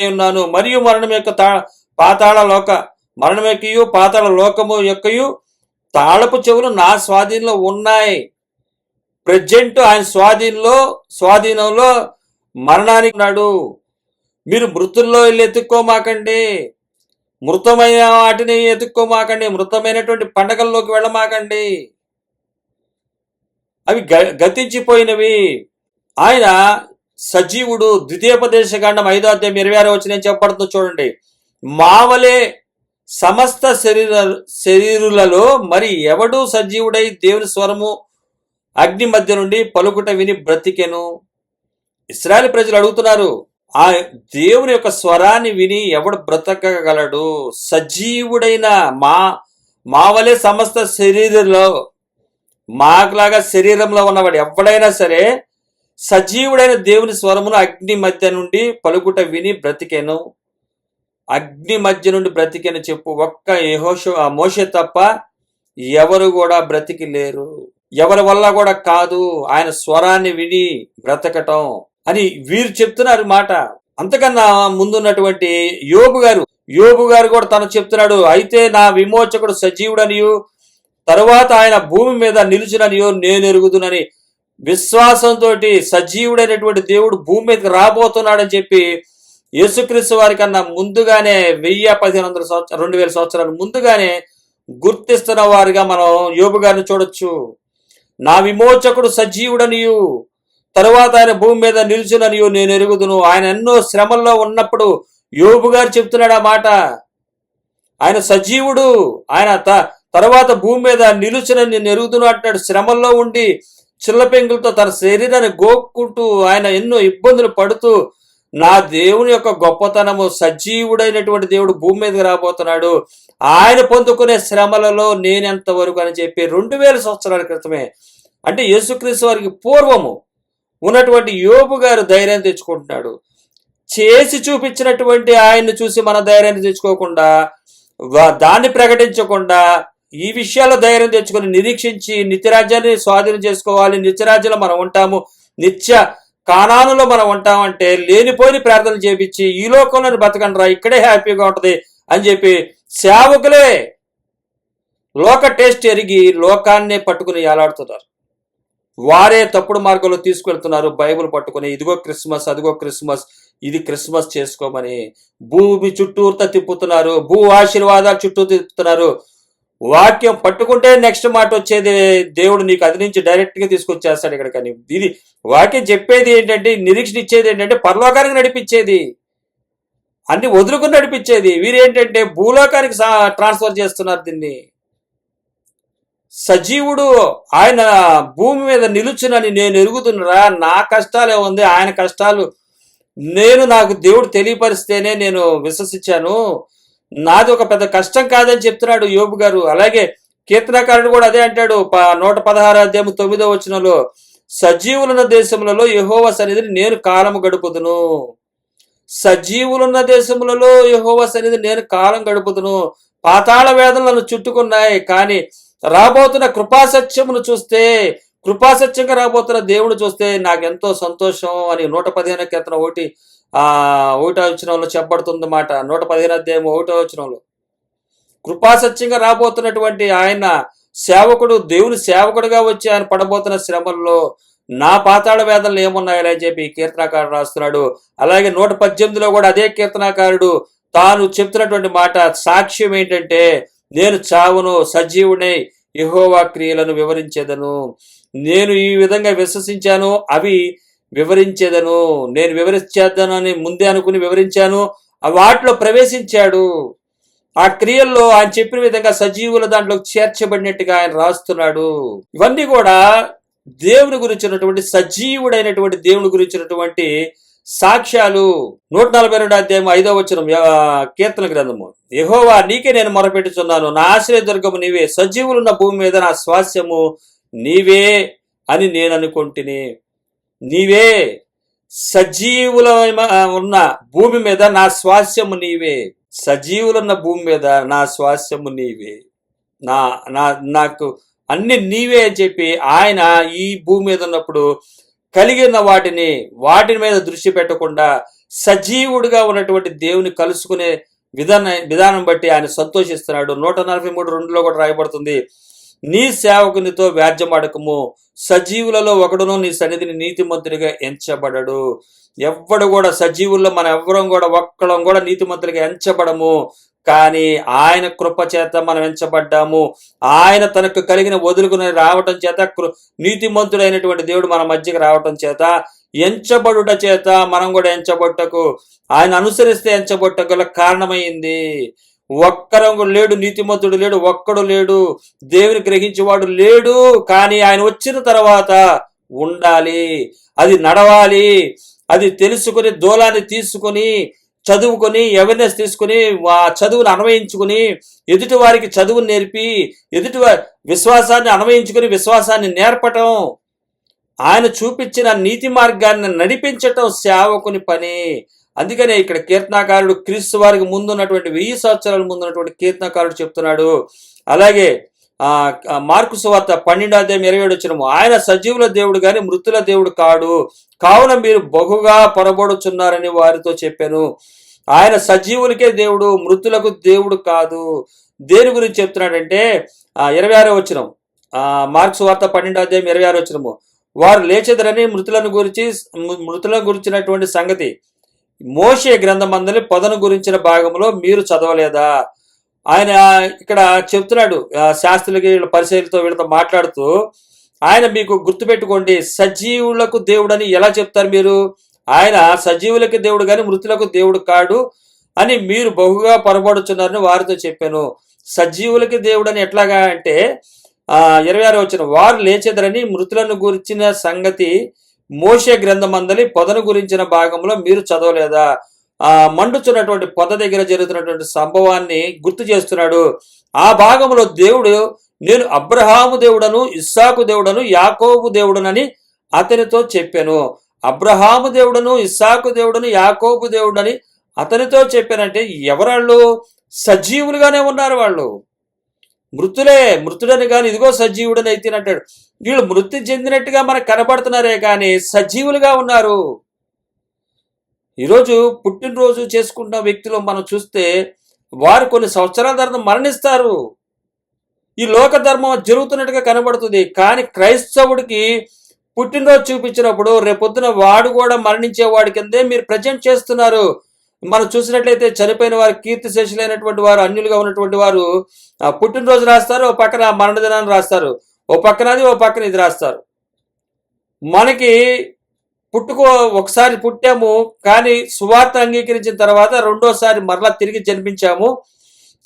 ఉన్నాను, మరియు మరణం యొక్క పాతాళ లోక మరణం యొక్కయు పాతాళ లోకము యొక్కయు తాళపు చెవులు నా స్వాధీనంలో ఉన్నాయి. ప్రజెంట్ ఆయన స్వాధీనంలో మరణానికి ఉన్నాడు. మీరు మృతుల్లో వెళ్ళి ఎత్తుక్కోమాకండి, మృతమైన వాటిని ఎత్తుక్కోమాకండి, మృతమైనటువంటి పండగల్లోకి వెళ్ళమాకండి, అవి గతించిపోయినవి. ఆయన సజీవుడు. ద్వితీయోపదేశకాండం 5:26 చెప్పబడుతుంది చూడండి. మావలే సమస్త శరీరులలో మరి ఎవడు సజీవుడై దేవుని స్వరము అగ్ని మధ్య నుండి పలుకుట విని బ్రతికెను. ఇశ్రాయేలు ప్రజలు అడుగుతున్నారు, ఆ దేవుని యొక్క స్వరాన్ని విని ఎవడు బ్రతకగలడు? సజీవుడైన మావలే సమస్త శరీరంలో, మాకులాగా శరీరంలో ఉన్నవాడు ఎవడైనా సరే సజీవుడైన దేవుని స్వరమును అగ్ని మధ్య నుండి పలుకుట విని బ్రతికెను. అగ్ని మధ్య నుండి బ్రతికెను చెప్పు. ఒక్క మోషే తప్ప ఎవరు కూడా బ్రతికి లేరు. ఎవరి వల్ల కూడా కాదు ఆయన స్వరాన్ని విని బ్రతకటం అని వీరు చెప్తున్నారు మాట. అంతకన్నా ముందున్నటువంటి యోబు గారు కూడా తను చెప్తున్నాడు, అయితే నా విమోచకుడు సజీవుడనియు తరువాత ఆయన భూమి మీద నిలుచుననియో నేను ఎరుగుదునని విశ్వాసంతో సజీవుడైనటువంటి దేవుడు భూమి మీదకి రాబోతున్నాడని చెప్పి యేసుక్రీస్తు వారి కన్నా ముందుగానే 1500 సంవత్సరాలు 2000 సంవత్సరాలు ముందుగానే గుర్తిస్తున్న వారిగా మనం యోబు గారిని చూడొచ్చు. నా విమోచకుడు సజీవుడనియు తరువాత ఆయన భూమి మీద నిలుచుననియు నేను ఎరుగుదును. ఆయన ఎన్నో శ్రమల్లో ఉన్నప్పుడు యోబు గారు చెప్తున్నాడు ఆ మాట. ఆయన సజీవుడు, ఆయన తర్వాత భూమి మీద నిలుచునని నేను ఎరుగుదును అంటాడు. శ్రమల్లో ఉండి చిల్లపెంగులతో తన శరీరాన్ని గోక్కుంటూ ఆయన ఎన్నో ఇబ్బందులు పడుతూ నా దేవుని యొక్క గొప్పతనము, సజీవుడైనటువంటి దేవుడు భూమి మీదకి రాబోతున్నాడు, ఆయన పొందుకునే శ్రమలలో నేనెంత వరకు అని చెప్పి 2000 సంవత్సరాల క్రితమే, అంటే యేసుక్రీస్తు వారికి పూర్వము ఉన్నటువంటి యోబు గారు ధైర్యం తెచ్చుకుంటున్నాడు. చేసి చూపించినటువంటి ఆయన్ని చూసి మన ధైర్యాన్ని తెచ్చుకోకుండా, దాన్ని ప్రకటించకుండా, ఈ విషయాల్లో ధైర్యం తెచ్చుకొని నిరీక్షించి నిత్యరాజ్యాన్ని స్వాధీనం చేసుకోవాలి, నిత్యరాజ్యంలో మనం ఉంటాము, నిత్య కానానులో మనం ఉంటామంటే లేనిపోయిన ప్రార్థనలు చేపించి ఈ లోకంలోని బతకండి రా, ఇక్కడే హ్యాపీగా ఉంటుంది అని చెప్పి సేవకులే లోక టేస్ట్ ఎరిగి లోకాన్నే పట్టుకుని ఏలాడుతున్నారు. వారే తప్పుడు మార్గంలో తీసుకెళ్తున్నారు. బైబుల్ పట్టుకుని ఇదిగో క్రిస్మస్, అదిగో క్రిస్మస్, ఇది క్రిస్మస్ చేసుకోమని భూమి చుట్టూర్తా తిప్పుతున్నారు, భూ ఆశీర్వాదాలు చుట్టూ తిప్పుతున్నారు. వాక్యం పట్టుకుంటే నెక్స్ట్ మాట వచ్చేది దేవుడు నీకు అది నుంచి డైరెక్ట్ గా తీసుకొచ్చేస్తాడు ఇక్కడ. కానీ ఇది వాక్యం చెప్పేది ఏంటంటే, నిరీక్షణ ఇచ్చేది ఏంటంటే పరలోకానికి నడిపించేది, అన్ని వదులుకుని నడిపించేది. వీరేంటంటే భూలోకానికి ట్రాన్స్ఫర్ చేస్తున్నారు దీన్ని. సజీవుడు ఆయన భూమి మీద నిలుచునని నేను ఎరుగుతున్నరా, నా కష్టాలే ఉంది, ఆయన కష్టాలు నాకు దేవుడు తెలియపరిస్తేనే నేను విశ్వసించాను, నాది ఒక పెద్ద కష్టం కాదని చెప్తున్నాడు యోబు గారు. అలాగే కీర్తనకారుడు కూడా అదే అంటాడు 116:9 సజీవులున్న దేశములలో యెహోవా సన్నిధిని నేను కాలము గడుపుదును. సజీవులున్న దేశములలో యెహోవా సన్నిధిని నేను కాలం గడుపుదును. పాతాళ వేదనలను చుట్టుకున్నాయి, కానీ రాబోతున్న కృపాసత్యమును చూస్తే, కృపాసత్యంగా రాబోతున్న దేవుడు చూస్తే నాకెంతో సంతోషం అని 115 కీర్తన 1:1 చెప్పబడుతుంది మాట. 115:1 కృపాసత్యంగా రాబోతున్నటువంటి ఆయన సేవకుడు, దేవుని సేవకుడుగా వచ్చి ఆయన పడబోతున్న శ్రమల్లో నా పాతాళ వేదనలు ఏమున్నాయని చెప్పి కీర్తనాకారుడు రాస్తున్నాడు. అలాగే 118 కూడా అదే కీర్తనాకారుడు తాను చెప్తున్నటువంటి మాట సాక్ష్యం ఏంటంటే, నేను చావును, సజీవుడై యెహోవా క్రియలను వివరించేదను. నేను ఈ విధంగా విశ్వసించాను, అవి వివరించేదను. నేను వివరించేద్దానని ముందే అనుకుని వివరించాను, వాటిలో ప్రవేశించాడు. ఆ క్రియల్లో ఆయన చెప్పిన విధంగా సజీవుల దాంట్లో చేర్చబడినట్టుగా ఆయన రాస్తున్నాడు. ఇవన్నీ కూడా దేవుని గురించినటువంటి, సజీవుడైనటువంటి దేవుని గురించినటువంటి సాక్ష్యాలు. 142:5 కీర్తన గ్రంథము. యెహోవా నీకే నేను మొరపెట్టుచున్నాను, నా ఆశ్రయదుర్గము నీవే, సజీవులున్న భూమి మీద నా స్వాస్యము నీవే అని నేను అనుకుంటుని. నీవే, సజీవుల ఉన్న భూమి మీద నా స్వాస్యము నీవే, సజీవులున్న భూమి మీద నా స్వాస్యము నీవే, నాకు అన్ని నీవే అని చెప్పి ఆయన ఈ భూమి మీద ఉన్నప్పుడు కలిగిన వాటి మీద దృష్టి పెట్టకుండా సజీవుడిగా ఉన్నటువంటి దేవుని కలుసుకునే విధానం బట్టి ఆయన సంతోషిస్తున్నాడు. 143:2లో కూడా రాయబడుతుంది, నీ సేవకునితో వ్యాజ్యమాడకము, సజీవులలో ఒకడును నీ సన్నిధిని నీతిమంతుడిగా ఎంచబడడు. ఎవ్వడు కూడా సజీవుల్లో మనం ఎవ్వరం కూడా ఒక్కడం కూడా నీతిమంతుడిగా ఎంచబడము. కానీ ఆయన కృప చేత మనం ఎంచబడ్డాము. ఆయన తనకు కలిగిన వదులుకుని రావటం చేత, నీతిమంతుడైనటువంటి దేవుడు మన మధ్యకి రావటం చేత, ఎంచబడుట చేత మనం కూడా ఎంచబొట్టకు, ఆయన అనుసరిస్తే ఎంచబొట్టకు గల కారణమైంది. ఒక్కరం కూడా లేడు, నీతిమంతుడు లేడు, ఒక్కడు లేడు, దేవుని గ్రహించేవాడు లేడు. కానీ ఆయన వచ్చిన తర్వాత ఉండాలి, అది నడవాలి, అది తెలుసుకుని దూలాన్ని తీసుకుని చదువుకొని అవేర్నెస్ తీసుకుని ఆ చదువును అన్వయించుకుని ఎదుటి వారికి చదువును నేర్పి ఎదుటి విశ్వాసాన్ని అన్వయించుకుని విశ్వాసాన్ని నేర్పటం, ఆయన చూపించిన నీతి మార్గాన్ని నడిపించటం సేవకుని పని. అందుకనే ఇక్కడ కీర్తనాకారుడు క్రీస్తు వారికి ముందున్నటువంటి 1000 సంవత్సరాల ముందున్నటువంటి కీర్తనాకారుడు చెప్తున్నాడు. అలాగే మార్కు సువార్త 12:27 ఆయన సజీవుల దేవుడు గాని మృతుల దేవుడు కాడు, కావున మీరు బహుగా పొరబడుచున్నారని వారితో చెప్పాను. ఆయన సజీవులకే దేవుడు, మృతులకు దేవుడు కాదు. దేని గురించి చెప్తున్నాడంటే 26 మార్కు సువార్త 12:26 వారు లేచెదరని మృతులను గురించినటువంటి సంగతి మోషే గ్రంథమందలి పొదను గురించిన భాగంలో మీరు చదవలేదా? ఆయన ఇక్కడ చెప్తున్నాడు శాస్త్రులకి పరిశీలతో వీళ్ళతో మాట్లాడుతూ, ఆయన మీకు గుర్తుపెట్టుకోండి, సజీవులకు దేవుడని ఎలా చెప్తారు మీరు? ఆయన సజీవులకి దేవుడు కానీ మృతులకు దేవుడు కాడు అని మీరు బహుగా పొరపడుచున్నారని వారితో చెప్పాను. సజీవులకి దేవుడని ఎట్లాగా అంటే 26 వారు లేచెదరని మృతులను గురించిన సంగతి మోషే గ్రంథమందలి పొదను గురించిన భాగంలో మీరు చదవలేదా? మండుచున్నటువంటి పొద దగ్గర జరుగుతున్నటువంటి సంభవాన్ని గుర్తు చేస్తున్నాడు. ఆ భాగంలో దేవుడు, నేను అబ్రహాము దేవుడను, ఇస్సాకు దేవుడను, యాకోబు దేవుడనని అతనితో చెప్పాను. అబ్రహాము దేవుడను, ఇస్సాకు దేవుడను, యాకోబు దేవుడని అతనితో చెప్పానంటే ఎవరాళ్ళు? సజీవులుగానే ఉన్నారు వాళ్ళు. మృతుడని కానీ ఇదిగో సజీవుడని అయితే అంటాడు. వీళ్ళు మృతి చెందినట్టుగా మనకు కనబడుతున్నారే కానీ సజీవులుగా ఉన్నారు. ఈరోజు పుట్టినరోజు చేసుకుంటున్న వ్యక్తులు మనం చూస్తే వారు కొన్ని సంవత్సరాల తర్వాత మరణిస్తారు. ఈ లోక ధర్మం జరుగుతున్నట్టుగా కనబడుతుంది. కానీ క్రైస్తవుడికి పుట్టినరోజు చూపించినప్పుడు రేపొద్దున వాడు కూడా మరణించే వాడి కిందే మీరు ప్రజెంట్ చేస్తున్నారు. మనం చూసినట్లయితే చనిపోయిన వారు, కీర్తిశేషులైనటువంటి వారు, అన్యులుగా ఉన్నటువంటి వారు పుట్టినరోజు రాస్తారు, ఓ పక్కన మరణదినాన్ని రాస్తారు, ఓ పక్కనది ఓ పక్కన ఇది రాస్తారు. మనకి ఒకసారి పుట్టాము, కానీ సువార్త అంగీకరించిన తర్వాత రెండోసారి మరలా తిరిగి జన్మించాము.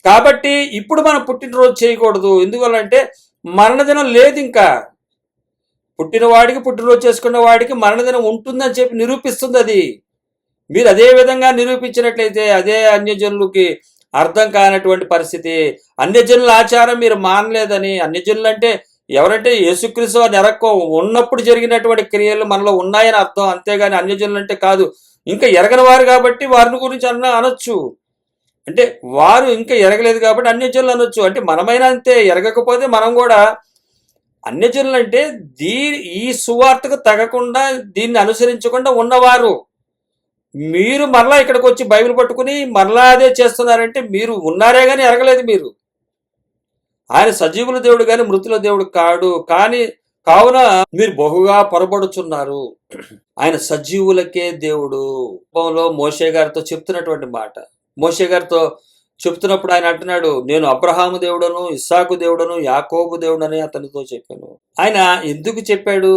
కాబట్టి ఇప్పుడు మనం పుట్టినరోజు చేయకూడదు. ఎందువల్లంటే మరణదినం లేదు. ఇంకా పుట్టిన వాడికి, పుట్టినరోజు చేసుకున్న వాడికి మరణదినం ఉంటుందని చెప్పి నిరూపిస్తుంది అది. మీరు అదే విధంగా నిరూపించినట్లయితే అదే అన్యజనులకి అర్థం కానటువంటి పరిస్థితి. అన్యజనుల ఆచారం మీరు మానలేదని. అన్యజనులు అంటే ఎవరంటే యేసుక్రీస్తు వారిని ఉన్నప్పుడు జరిగినటువంటి క్రియలు మనలో ఉన్నాయని అర్థం, అంతేగాని అన్యజనులు అంటే కాదు. ఇంకా ఎరగని వారు కాబట్టి వారిని గురించి అనొచ్చు. అంటే వారు ఇంకా ఎరగలేదు కాబట్టి అన్యజనులు అనొచ్చు. అంటే మనమైనా అంతే, ఎరగకపోతే మనం కూడా అన్యజనులు అంటే ఈ సువార్తకు తగకుండా, దీన్ని అనుసరించకుండా ఉన్నవారు. మీరు మరలా ఇక్కడికి వచ్చి బైబిల్ పట్టుకుని మరలా అదే చేస్తున్నారంటే మీరు ఉన్నారే కానీ ఎరగలేదు మీరు. ఆయన సజీవుల దేవుడు కానీ మృతుల దేవుడు కాడు. కావున మీరు బహుగా పొరబడుచున్నారు. ఆయన సజీవులకే దేవుడు. మోషే గారితో చెప్తున్నటువంటి మాట. మోషే గారితో చెప్తున్నప్పుడు ఆయన అంటున్నాడు, నేను అబ్రహాము దేవుడను, ఇస్సాకు దేవుడను, యాకోబు దేవుడని అతనితో చెప్పాను. ఆయన ఎందుకు చెప్పాడు?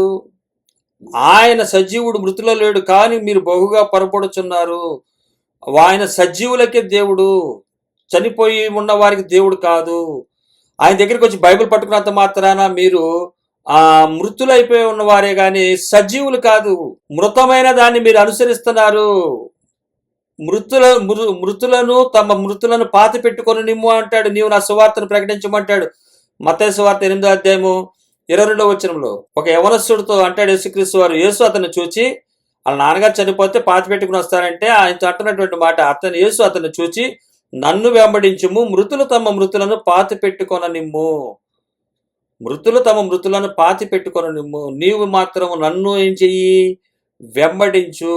ఆయన సజీవుడు, మృతులో లేడు, కానీ మీరు బహుగా పొరపడుచున్నారు. ఆయన సజీవులకే దేవుడు, చనిపోయి ఉన్న వారికి దేవుడు కాదు. ఆయన దగ్గరికి వచ్చి బైబిల్ పట్టుకున్నంత మాత్రాన మీరు మృతులైపోయి ఉన్నవారే కానీ సజీవులు కాదు. మృతమైన దాన్ని మీరు అనుసరిస్తున్నారు. తమ మృతులను పాతి పెట్టుకొని నిమ్ము అంటాడు. నీవు నా సువార్తను ప్రకటించమంటాడు. మత్తయి సువార్త 8:22 ఒక యవనస్తుడితో అంటాడు యేసుక్రీస్తు వారు. యేసు అతన్ని చూచి, వాళ్ళ నాన్నగారు చనిపోతే పాతి పెట్టుకుని వస్తారంటే ఆయనతో అంటున్నటువంటి మాట, యేసు అతన్ని చూచి, నన్ను వెంబడించుము, మృతులు తమ మృతులను పాతి పెట్టుకొన నిమ్ము. మృతులు తమ మృతులను పాతి పెట్టుకొన నిమ్ము. నీవు మాత్రం నన్ను ఏం చెయ్యి? వెంబడించు.